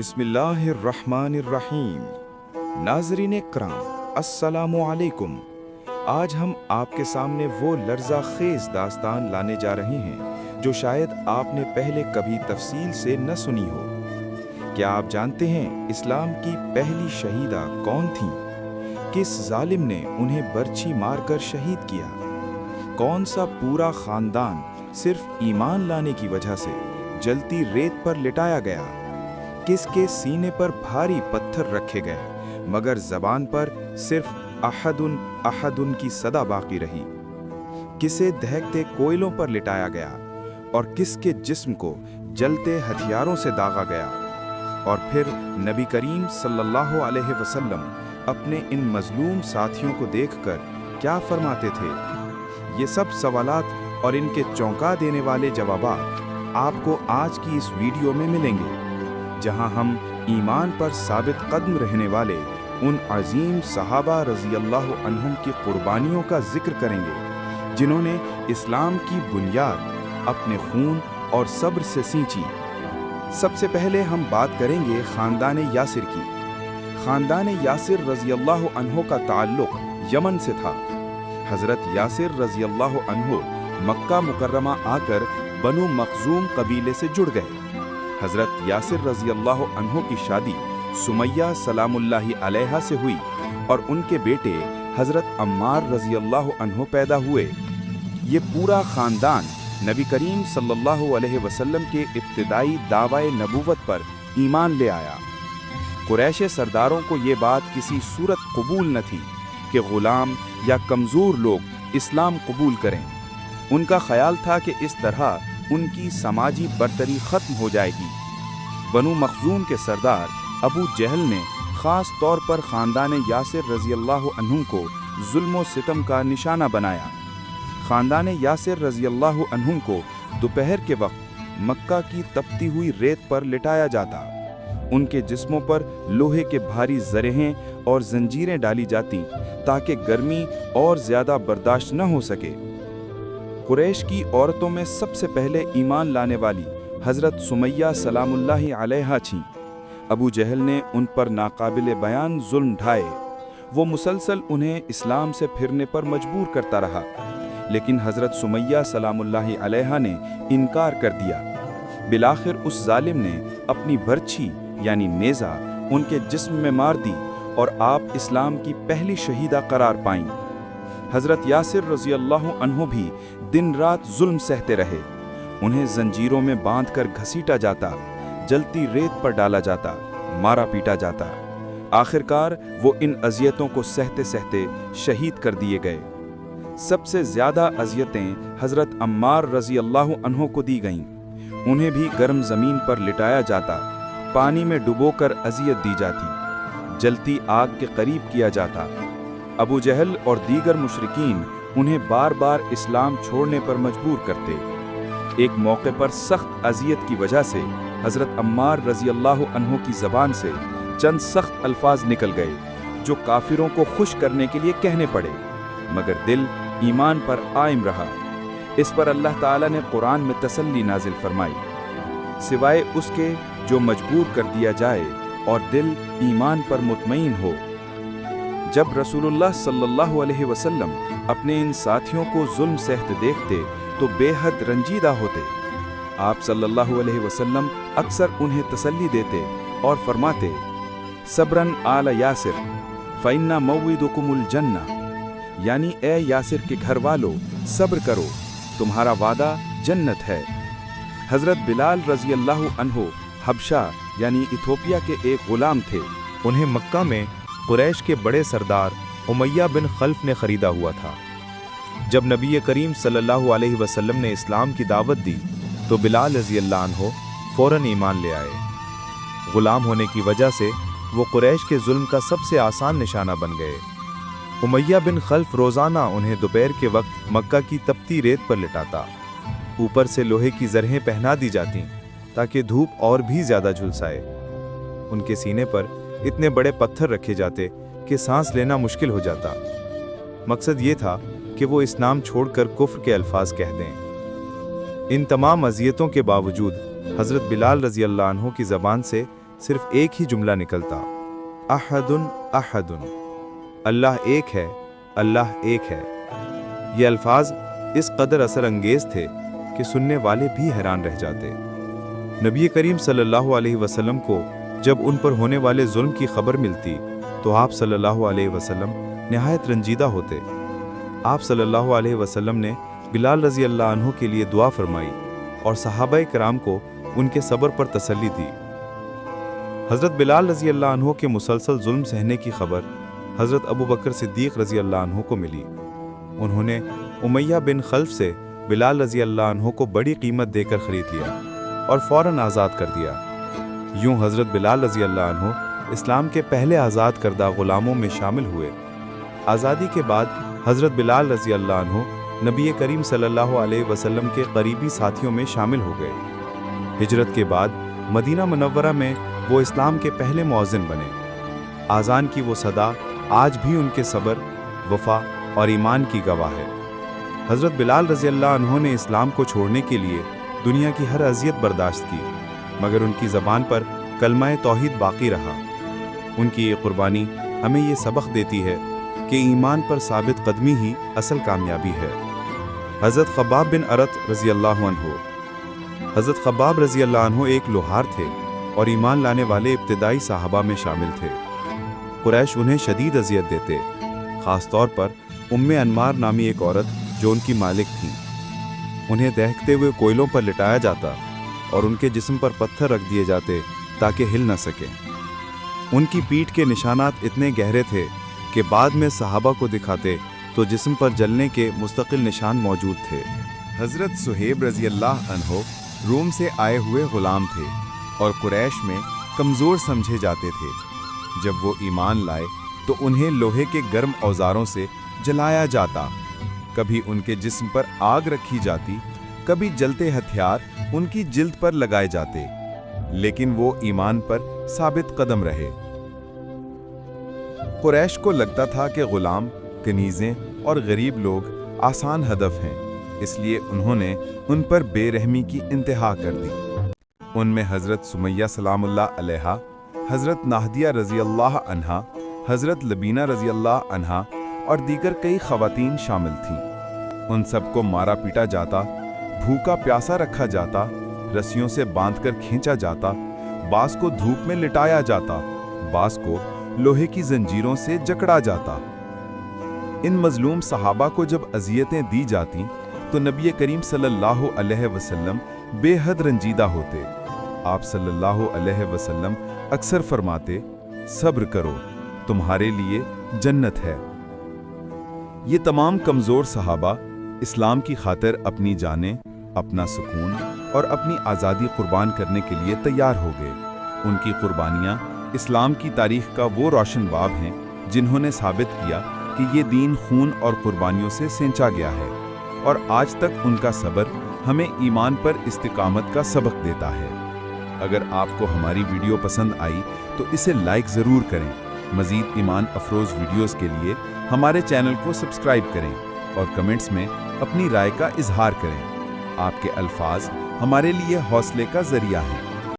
बिस्मिल्लाहिर्रहमानिर्रहीम। नाज़रीन इकराम, अस्सलामु अलैकुम। आज हम आपके सामने वो लर्ज़ा खेज़ दास्तान लाने जा रहे हैं जो शायद आपने पहले कभी तफसील से न सुनी हो। क्या आप जानते हैं इस्लाम की पहली शहीदा कौन थीं? किस जालिम ने उन्हें बर्छी मारकर शहीद किया? कौन सा पूरा ख़ानदान सिर्फ ईमान लाने की वजह से जलती रेत पर लिटाया गया? किसके सीने पर भारी पत्थर रखे गए मगर ज़बान पर सिर्फ अहदुन अहदुन की सदा बाकी रही? किसे दहकते कोयलों पर लिटाया गया और किसके जिस्म को जलते हथियारों से दागा गया? और फिर नबी करीम सल्लल्लाहु अलैहि वसल्लम अपने इन मजलूम साथियों को देखकर क्या फरमाते थे? ये सब सवालात और इनके चौंका देने वाले जवाबात आपको आज की इस वीडियो में मिलेंगे, जहां हम ईमान पर साबित कदम रहने वाले उन अजीम सहाबा रज़ी अल्लाह अन्हुम की कुर्बानियों का जिक्र करेंगे जिन्होंने इस्लाम की बुनियाद अपने खून और सब्र से सींची। सबसे पहले हम बात करेंगे ख़ानदान यासिर की। ख़ानदान यासिर रज़ी अल्लाह अन्हु का ताल्लुक़ यमन से था। हज़रत यासिर रज़ी अल्लाह अन्हु मक्का मुकर्रमा आकर बनु मखजूम कबीले से जुड़ गए। हज़रत यासिर रज़ी अल्लाह अन्हु की शादी सुमैया सलामुल्लाहि अलैहा से हुई और उनके बेटे हज़रत अम्मार रज़ी अल्लाह अन्हु पैदा हुए। ये पूरा ख़ानदान नबी करीम सल्लल्लाहु अलैहि वसल्लम के इब्तिदाई दावाए नबूवत पर ईमान ले आया। कुरैश सरदारों को ये बात किसी सूरत कबूल न थी कि ग़ुलाम या कमज़ोर लोग इस्लाम कबूल करें। उनका ख्याल था कि इस तरह उनकी समाजी बरतरी ख़त्म हो जाएगी। बनु मखजूम के सरदार अबू जहल ने ख़ास तौर पर ख़ानदान यासिर रज़ी अल्लाह अन्हु को जुल्म व सितम का निशाना बनाया। ख़ानदान यासिर रज़ी अल्लाह अन्हु को दोपहर के वक्त मक्का की तपती हुई रेत पर लिटाया जाता। उनके जिस्मों पर लोहे के भारी ज़रेहें और जंजीरें डाली जाती ताकि गर्मी और ज़्यादा बर्दाश्त न हो सके। कुरैश की औरतों में सबसे पहले ईमान लाने वाली हज़रत सुमैया सलामुल्लाहि अलैहा थीं। अबू जहल ने उन पर नाकाबिल बयान जुल्म ढाए। वो मुसलसल उन्हें इस्लाम से फिरने पर मजबूर करता रहा, लेकिन हज़रत सुमैया सलामुल्लाहि अलैहा ने इनकार कर दिया। बिलाखिर उस जालिम ने अपनी बर्छी यानी नेज़ा उनके जिस्म में मार दी और आप इस्लाम की पहली शहीदा करार पाईं। हज़रत यासिर रज़ी अल्लाह अन्हु भी दिन रात जुल्म सहते रहे। उन्हें जंजीरों में बांधकर घसीटा जाता, जलती रेत पर डाला जाता, मारा पीटा जाता। आखिरकार वो इन अजियतों को सहते सहते शहीद कर दिए गए। सबसे ज़्यादा अजियतें हज़रत अम्मार रज़ी अल्लाह अन्हु को दी गईं। उन्हें भी गर्म ज़मीन पर लिटाया जाता, पानी में डुबोकर अजियत दी जाती, जलती आग के करीब किया जाता। अबू जहल और दीगर मुशरिकीन उन्हें बार बार इस्लाम छोड़ने पर मजबूर करते। एक मौके पर सख्त अजियत की वजह से हज़रत अम्मार रज़ी अल्लाह अन्हु की ज़बान से चंद सख्त अल्फाज निकल गए जो काफिरों को खुश करने के लिए कहने पड़े, मगर दिल ईमान पर आइम रहा। इस पर अल्लाह ताला ने कुरान में तसल्ली नाजिल फरमाई, सिवाय उसके जो मजबूर कर दिया जाए और दिल ईमान पर मुतमईन हो। जब रसूलुल्लाह सल्लल्लाहु अलैहि वसल्लम अपने इन साथियों को जुल्म सहते देखते तो बेहद रंजीदा होते। आप सल्लल्लाहु अलैहि वसल्लम अक्सर उन्हें तसल्ली देते और फरमाते, सब्रन आला यासिर फ़इन्ना मौइदुकुमुल जन्ना, यानी ए यासिर के घर वालों सब्र करो, तुम्हारा वादा जन्नत है। हज़रत बिलाल रज़ी अल्लाह अन्हु हबशा यानी इथोपिया के एक ग़ुलाम थे। उन्हें मक्का में कुरैश के बड़े सरदार उमैया बिन खल्फ ने ख़रीदा हुआ था। जब नबी करीम सल्लल्लाहु अलैहि वसल्लम ने इस्लाम की दावत दी तो बिलाल रज़ी अल्लाह अन्हु फ़ौरन ईमान ले आए। ग़ुलाम होने की वजह से वो कुरैश के जुल्म का सबसे आसान निशाना बन गए। उमैया बिन खल्फ रोज़ाना उन्हें दोपहर के वक्त मक्का की तपती रेत पर लिटाता। ऊपर से लोहे की ज़रहें पहना दी जाती ताकि धूप और भी ज़्यादा झुलसाए। उनके सीने पर इतने बड़े पत्थर रखे जाते कि सांस लेना मुश्किल हो जाता। मकसद ये था कि वो इस्लाम छोड़कर कुफ्र के अल्फाज कह दें। इन तमाम अजियतों के बावजूद हज़रत बिलाल रज़ी अल्लाह अन्हु की ज़बान से सिर्फ एक ही जुमला निकलता, अहदुन अहदुन, अल्लाह एक है, अल्लाह एक है। ये अल्फाज इस कदर असर अंगेज थे कि सुनने वाले भी हैरान रह जाते। नबी करीम सल्लल्लाहु अलैहि वसल्लम को जब उन पर होने वाले जुल्म की खबर मिलती तो आप सल्लल्लाहु अलैहि वसल्लम निहायत रंजीदा होते। आप सल्लल्लाहु अलैहि वसल्लम ने बिलाल रज़ी अल्लाह अन्हु के लिए दुआ फरमाई और सहाबाए किराम को उनके सब्र पर तसल्ली दी। हज़रत बिलाल रज़ी अल्लाह अन्हु के मुसलसल जुल्म सहने की खबर हज़रत अबू बकर सिद्दीक़ रज़ी अल्लाह अन्हु को मिली। उन्होंने उमैया बिन खल्फ से बिलाल रज़ी अल्लाह अन्हु को बड़ी कीमत देकर ख़रीद लिया और फ़ौरन आज़ाद कर दिया। यूं हज़रत बिलाल रज़ी अल्लाह अन्हु इस्लाम के पहले आज़ाद करदा ग़ुलामों में शामिल हुए। आज़ादी के बाद हज़रत बिलाल रज़ी अल्लाह अन्हु नबी करीम सल्लल्लाहु अलैहि वसल्लम के करीबी साथियों में शामिल हो गए। हिजरत के बाद मदीना मुनव्वरा में वो इस्लाम के पहले मुअज़्ज़िन बने। आज़ान की वो सदा आज भी उनके सब्र, वफ़ा और ईमान की गवाह है। हज़रत बिलाल रज़ी अल्लाह अन्हु ने इस्लाम को छोड़ने के लिए दुनिया की हर अज़ियत बर्दाश्त की, मगर उनकी ज़बान पर कलमा तौहीद बाकी रहा। उनकी ये कुर्बानी हमें ये सबक देती है कि ईमान पर साबित कदमी ही असल कामयाबी है। हज़रत ख़ब्बाब बिन अरत रज़ी अल्लाह अन्हु हज़रत ख़ब्बाब रज़ी अल्लाह अन्हु एक लोहार थे और ईमान लाने वाले इब्तिदाई साहबा में शामिल थे। कुरैश उन्हें शदीद अजियत देते, ख़ास तौर पर उम्मे अनमार नामी एक औरत जो उनकी मालिक थी। उन्हें दहकते हुए कोयलों पर लिटाया जाता और उनके जिस्म पर पत्थर रख दिए जाते ताकि हिल न सके। उनकी पीठ के निशानात इतने गहरे थे कि बाद में सहाबा को दिखाते तो जिस्म पर जलने के मुस्तकिल निशान मौजूद थे। हज़रत सुहेब रज़ी अल्लाह अन्हु रोम से आए हुए ग़ुलाम थे और कुरैश में कमज़ोर समझे जाते थे। जब वो ईमान लाए तो उन्हें लोहे के गर्म औजारों से जलाया जाता, कभी उनके जिस्म पर आग रखी जाती, कभी जलते हथियार उनकी जिल्द पर लगाए जाते, लेकिन वो ईमान पर साबित कदम रहे। कुरैश को लगता था कि ग़ुलाम, कनीज़ें और गरीब लोग आसान हदफ हैं, इसलिए उन्होंने उन पर बेरहमी की इंतहा कर दी। उनमें हज़रत सुमैया सलामुल्लाह अलैहा, हज़रत नाहदिया रज़ी अल्लाह अन्हा, हज़रत लबीना रज़ी अल्लाह अन्हा और दीगर कई ख़वातीन शामिल थीं। उन सबको मारा पीटा जाता, भूखा प्यासा रखा जाता, रस्सियों से बांधकर खींचा जाता, बास को धूप में लिटाया जाता, बास को लोहे की जंजीरों से जकड़ा जाता। इन मजलूम सहाबा को जब अजियतें दी जाती तो नबी करीम सल्लल्लाहु अलैहि वसल्लम बेहद रंजीदा होते। आप सल्लल्लाहु अलैहि वसल्लम अक्सर फरमाते, सब्र करो, तुम्हारे लिए जन्नत है। ये तमाम कमज़ोर सहाबा इस्लाम की खातिर अपनी जानें, अपना सुकून और अपनी आज़ादी कुर्बान करने के लिए तैयार हो गए। उनकी कुर्बानियाँ इस्लाम की तारीख का वो रोशन बाब हैं जिन्होंने साबित किया कि ये दीन खून और कुर्बानियों से सेंचा गया है, और आज तक उनका सब्र हमें ईमान पर इस्तिकामत का सबक देता है। अगर आपको हमारी वीडियो पसंद आई तो इसे लाइक ज़रूर करें। मज़ीद ईमान अफरोज़ वीडियोज़ के लिए हमारे चैनल को सब्सक्राइब करें और कमेंट्स में अपनी राय का इजहार करें। आपके अल्फाज हमारे लिए हौसले का ज़रिया हैं।